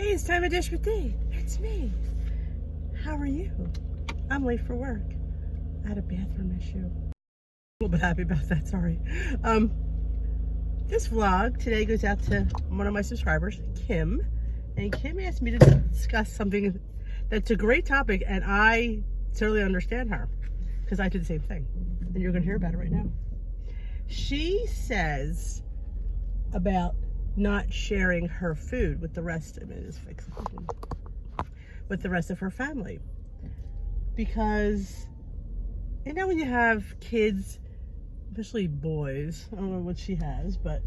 Hey, it's time to dish with D. It's me. How are you? I'm late for work. I had a bathroom issue. A little bit happy about that, sorry. This vlog today goes out to one of my subscribers, Kim. And Kim asked me to discuss something that's a great topic, and I totally understand her because I do the same thing. And you're going to hear about it right now. She says about not sharing her food with the rest of it, with the rest of her family, because you know when you have kids, especially boys, I don't know what she has, but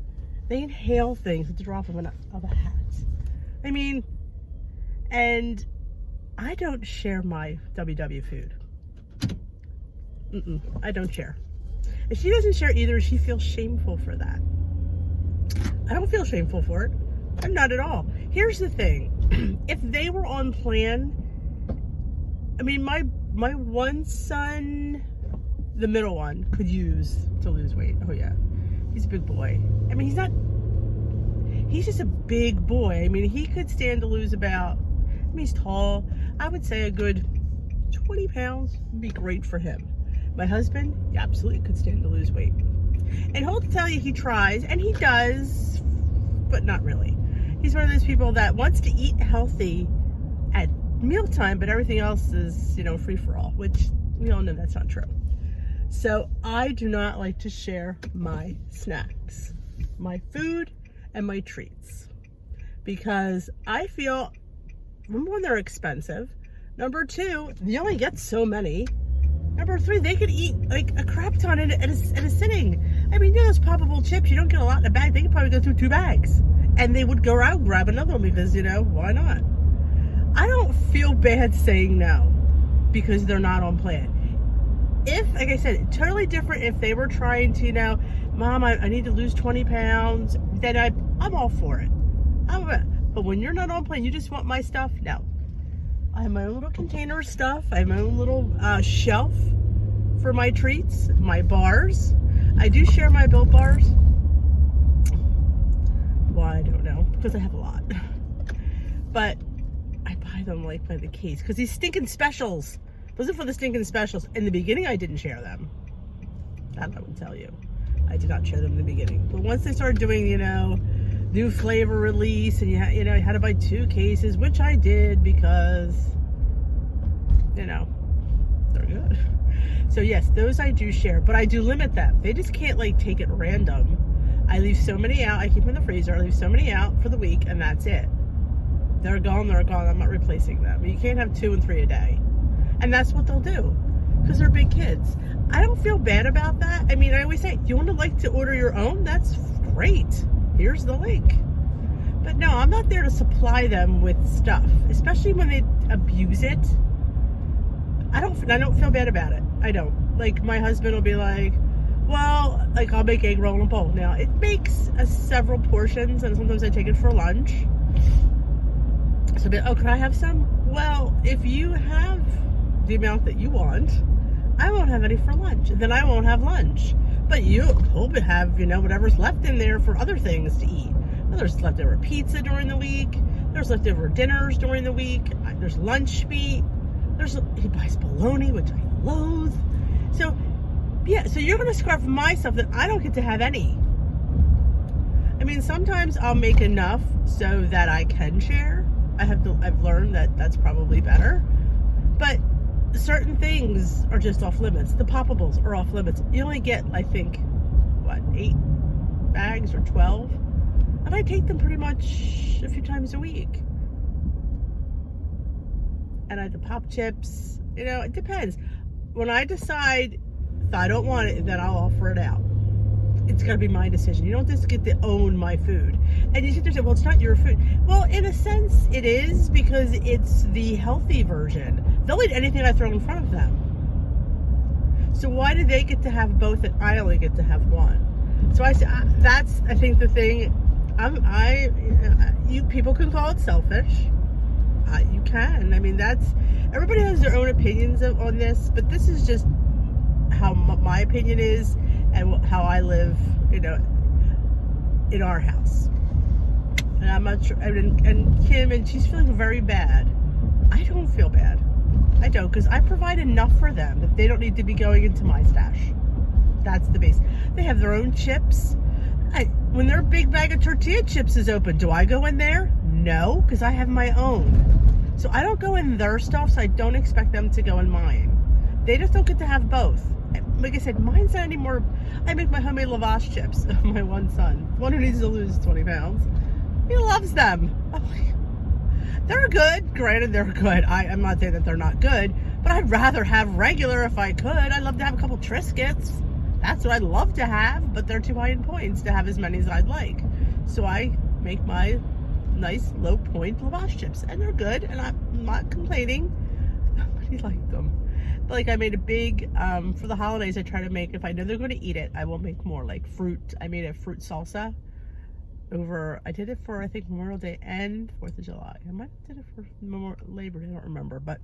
they inhale things at the drop of a hat. I mean, and I don't share my WW food. I don't share. If she doesn't share either, she feels shameful for that. I don't feel shameful for it. I'm not at all. Here's the thing. If they were on plan, I mean, my one son, the middle one, could use to lose weight. Oh yeah, he's a big boy. I mean, he's just a big boy. I mean, he could stand to lose about, I mean, he's tall. I would say a good 20 pounds would be great for him. My husband, he absolutely could stand to lose weight. And he'll tell you he tries, and he does, but not really. He's one of those people that wants to eat healthy at mealtime, but everything else is, free for all, which we all know that's not true. So I do not like to share my snacks, my food, and my treats, because I feel, number one, they're expensive. Number two, you only get so many. Number three, they could eat like a crap ton at a sitting. I mean, those poppable chips, you don't get a lot in a bag. They could probably go through 2 bags. And they would go out and grab another one because, why not? I don't feel bad saying no because they're not on plan. If, like I said, totally different if they were trying to, Mom, I need to lose 20 pounds, then I'm all for it. But when you're not on plan, you just want my stuff? No. I have my own little container of stuff. I have my own little shelf for my treats, my bars. I do share my Built bars. Why, I don't know, because I have a lot. But I buy them like by the case because these stinking specials. Wasn't for the stinking specials. In the beginning, I didn't share them. That I would tell you. I did not share them in the beginning. But once they started doing, new flavor release, and you had to buy 2 cases, which I did because, they're good. So yes, those I do share, but I do limit them. They just can't take it random. I leave so many out. I keep them in the freezer. I leave so many out for the week, and that's it. They're gone. They're gone. I'm not replacing them. You can't have 2 and 3 a day, and that's what they'll do because they're big kids. I don't feel bad about that. I mean, I always say, do you want to order your own? That's great. Here's the link. But no, I'm not there to supply them with stuff, especially when they abuse it. I don't feel bad about it. I don't. My husband will be like, well, I'll make egg roll in a bowl. Now, it makes several portions, and sometimes I take it for lunch. So, can I have some? Well, if you have the amount that you want, I won't have any for lunch. Then I won't have lunch. But you hope to have, whatever's left in there for other things to eat. Well, there's leftover pizza during the week. There's leftover dinners during the week. There's lunch meat. He buys bologna, which I loathe. So, yeah, so you're going to scrap my stuff that I don't get to have any. I mean, sometimes I'll make enough so that I can share. I've learned that that's probably better. But certain things are just off limits. The poppables are off limits. You only get, I think, 8 bags or 12? And I take them pretty much a few times a week. And I have the pop chips. It depends. When I decide if I don't want it, then I'll offer it out. It's got to be my decision. You don't just get to own my food. And you sit there and say, well, it's not your food. Well, in a sense, it is because it's the healthy version. They'll eat anything I throw in front of them. So why do they get to have both and I only get to have one? So I say, that's, I think, the thing. You people can call it selfish. You can. I mean, everybody has their own opinions on this, but this is just how my opinion is and how I live, in our house. And I'm not sure, and Kim, and she's feeling very bad. I don't feel bad. I don't, because I provide enough for them that they don't need to be going into my stash. That's the base. They have their own chips. When their big bag of tortilla chips is open, do I go in there? No, because I have my own. So I don't go in their stuff, so I don't expect them to go in mine. They just don't get to have both. Like I said, mine's not anymore. I make my homemade lavash chips. My one son, one who needs to lose 20 pounds. He loves them. They're good. Granted, they're good. I'm not saying that they're not good, but I'd rather have regular if I could. I'd love to have a couple Triscuits. That's what I'd love to have, but they're too high in points to have as many as I'd like. So I make my nice low point lavash chips, and they're good, and I'm not complaining. Nobody liked them. But like I made a big, for the holidays, I try to make, if I know they're going to eat it, I will make more, like fruit. I made a fruit salsa I did it for, I think, Memorial Day and 4th of July. I might have did it for Labor Day, I don't remember, but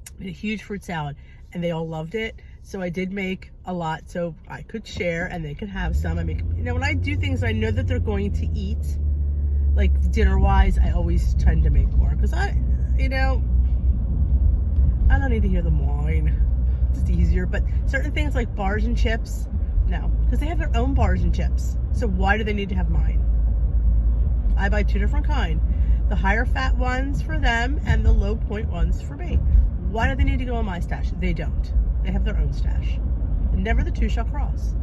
I made a huge fruit salad, and they all loved it. So I did make a lot so I could share and they could have some. I make, when I do things I know that they're going to eat, like dinner wise, I always tend to make more, because I don't need to hear them whine. It's just easier. But certain things like bars and chips, no, because they have their own bars and chips. So why do they need to have mine? I buy two different kind. The higher fat ones for them and the low point ones for me. Why do they need to go in my stash? They don't. They have their own stash. And never the two shall cross.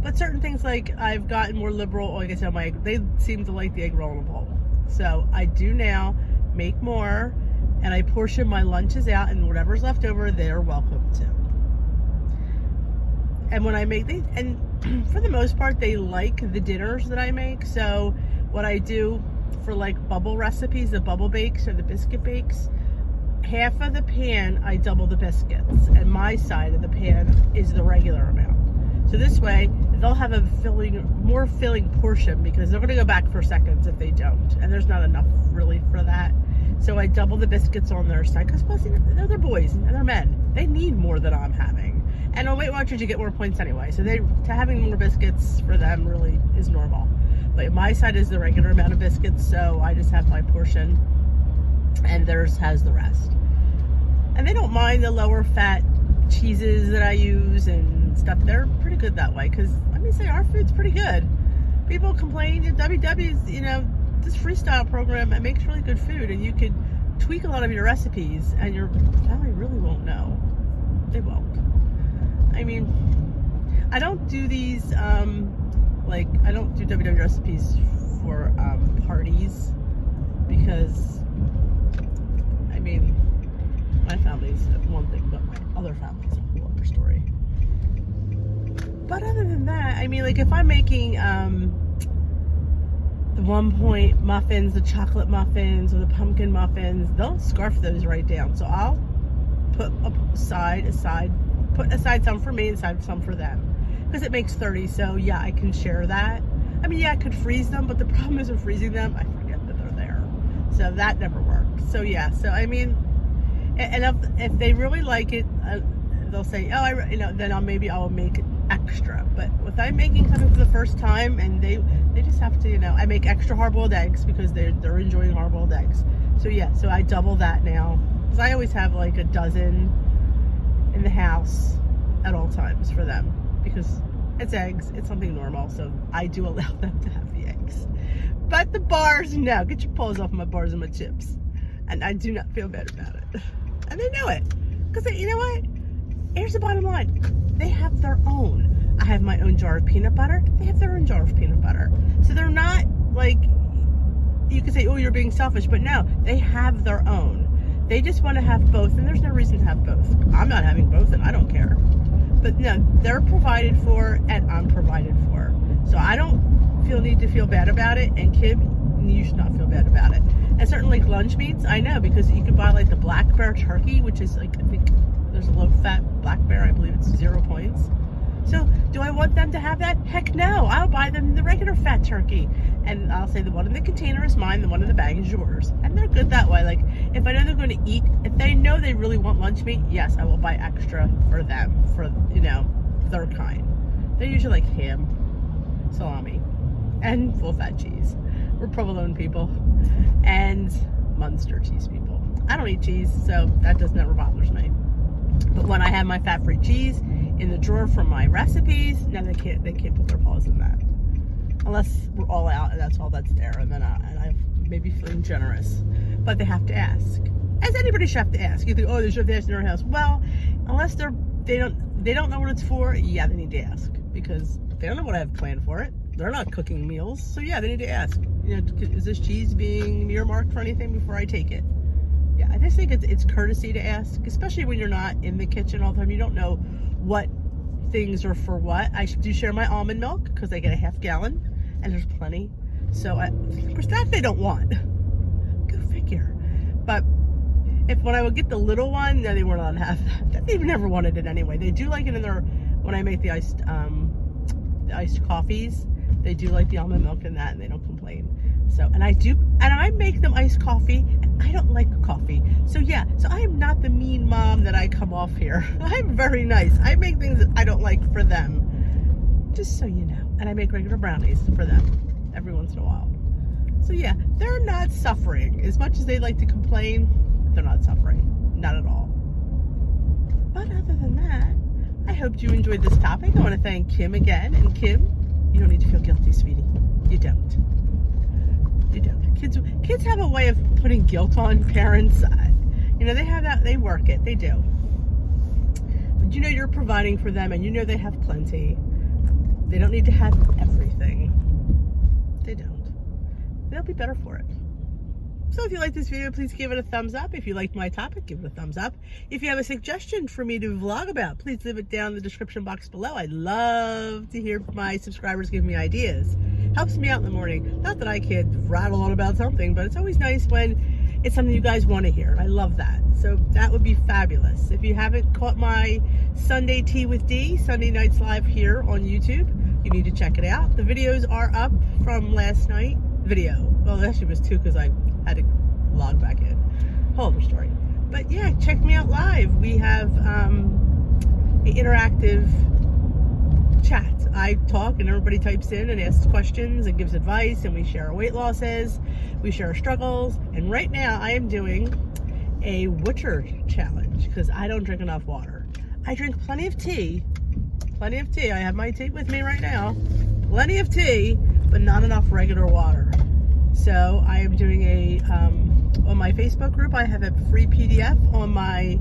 But certain things, like I've gotten more liberal, like I said, they seem to like the egg roll in a bowl. So I do now make more, and I portion my lunches out, and whatever's left over, they're welcome to. And when I make these, and for the most part, they like the dinners that I make. So what I do for like bubble recipes, the bubble bakes or the biscuit bakes, half of the pan, I double the biscuits, and my side of the pan is the regular amount. So this way, they'll have a more filling portion, because they're going to go back for seconds if they don't. And there's not enough really for that. So I double the biscuits on their side, because plus they're boys and they're men. They need more than I'm having. And on Weight Watchers, you get more points anyway. So having more biscuits for them really is normal. But my side is the regular amount of biscuits, so I just have my portion, and theirs has the rest. And they don't mind the lower fat cheeses that I use and stuff. They're pretty good that way, because let me say, our food's pretty good. People complain at WW's, this Freestyle program, it makes really good food, and you could tweak a lot of your recipes, and your family really won't know. They won't. I mean, I don't do these, I don't do WW recipes for parties, because, my family's one thing, but my other family's a whole other story. But other than that, if I'm making the 1 point muffins, the chocolate muffins, or the pumpkin muffins, they'll scarf those right down. So I'll put aside some for me and some for them, because it makes 30. So yeah, I can share that. I could freeze them, but the problem is with freezing them, I forget that they're there. So that never works. So yeah, and if they really like it, they'll say, then I'll make it extra. But if I'm making something for the first time, and they just have to, I make extra hard-boiled eggs, because they're enjoying hard-boiled eggs. So yeah, so I double that now, because I always have like a dozen in the house at all times for them, because it's eggs, it's something normal, so I do allow them to have the eggs. But the bars, no, get your paws off my bars and my chips. And I do not feel bad about it. And they know it, because you know what? Here's the bottom line. They have their own. I have my own jar of peanut butter. They have their own jar of peanut butter. So they're not like, you could say, oh, you're being selfish, but no, they have their own. They just want to have both, and there's no reason to have both. I'm not having both, and I don't care. But no, they're provided for, and I'm provided for. So I don't need to feel bad about it, and Kim, you should not feel bad about it. And certain like lunch meats, I know, because you can buy like the black bear turkey, which is like, I think there's a low fat black bear, I believe it's 0 points. So do I want them to have that? Heck no, I'll buy them the regular fat turkey. And I'll say the one in the container is mine, the one in the bag is yours. And they're good that way. Like, if I know they're going to eat, if they know they really want lunch meat, yes, I will buy extra for them, for, their kind. They're usually like ham, salami, and full fat cheese. We're provolone people. And Munster cheese people. I don't eat cheese, so that just never bothers me. But when I have my fat-free cheese in the drawer from my recipes, no, they can't put their paws in that. Unless we're all out and that's all that's there, and then I maybe feeling generous. But they have to ask. As anybody should have to ask. You think, oh, they should have to ask in their house. Well, unless they don't know what it's for, yeah, they need to ask. Because they don't know what I have planned for it. They're not cooking meals, so yeah, they need to ask. You know, is this cheese being earmarked for anything before I take it? Yeah, I just think it's courtesy to ask, especially when you're not in the kitchen all the time. You don't know what things are for what. I do share my almond milk because I get a half gallon, and there's plenty. So, of course, that they don't want. Go figure. But when I would get the little one, no, they weren't allowed to have that. They never wanted it anyway. They do like it in their, when I make the iced coffees, they do like the almond milk in that, and they don't complain. So, and I make them iced coffee, and I don't like coffee. So yeah, so I am not the mean mom that I come off here. I'm very nice. I make things that I don't like for them, just so you know. And I make regular brownies for them every once in a while. So yeah, they're not suffering. As much as they like to complain, they're not suffering. Not at all. But other than that, I hope you enjoyed this topic. I want to thank Kim again. And Kim, you don't need to feel guilty, sweetie. You don't. You don't. Kids have a way of putting guilt on parents. You know, they have that, they work it. They do. But you know you're providing for them, and you know they have plenty. They don't need to have everything. They don't. They'll be better for it. So if you like this video, please give it a thumbs up. If you liked my topic, give it a thumbs up. If you have a suggestion for me to vlog about, please leave it down in the description box below. I'd love to hear my subscribers give me ideas. Helps me out in the morning. Not that I could rattle on about something, but it's always nice when it's something you guys want to hear. I love that. So that would be fabulous. If you haven't caught my Sunday Tea with D, Sunday nights live here on YouTube, you need to check it out. The videos are up from last night. Well, actually it was 2 because I had to log back in. Whole other story. But yeah, check me out live. We have an interactive chat. I talk and everybody types in and asks questions and gives advice, and we share our weight losses, we share our struggles. And right now I am doing a water challenge because I don't drink enough water. I drink plenty of tea. I have my tea with me right now. Plenty of tea, but not enough regular water. So I am doing on my Facebook group, I have a free PDF on I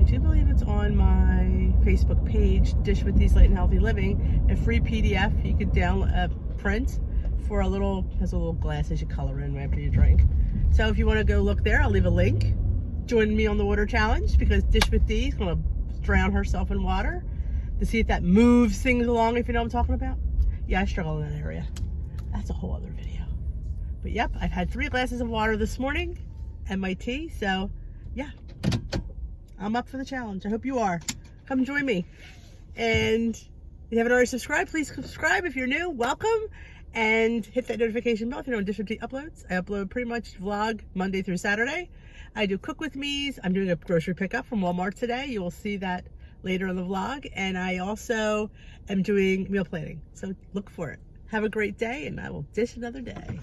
do believe it's on my Facebook page, Dish with These Light and Healthy Living, a free PDF you could print for has a little glass as you color in after you drink. So if you want to go look there, I'll leave a link. Join me on the water challenge because Dish with Dee is going to drown herself in water to see if that moves things along, if you know what I'm talking about. Yeah, I struggle in that area. That's a whole other video. But yep, I've had 3 glasses of water this morning and my tea. So yeah, I'm up for the challenge. I hope you are. Come join me. And if you haven't already subscribed, please subscribe. If you're new, welcome. And hit that notification bell if you know when Dish with Dee uploads. I upload pretty much vlog Monday through Saturday. I do cook with me's. I'm doing a grocery pickup from Walmart today. You will see that later in the vlog. And I also am doing meal planning. So look for it. Have a great day, and I will dish another day.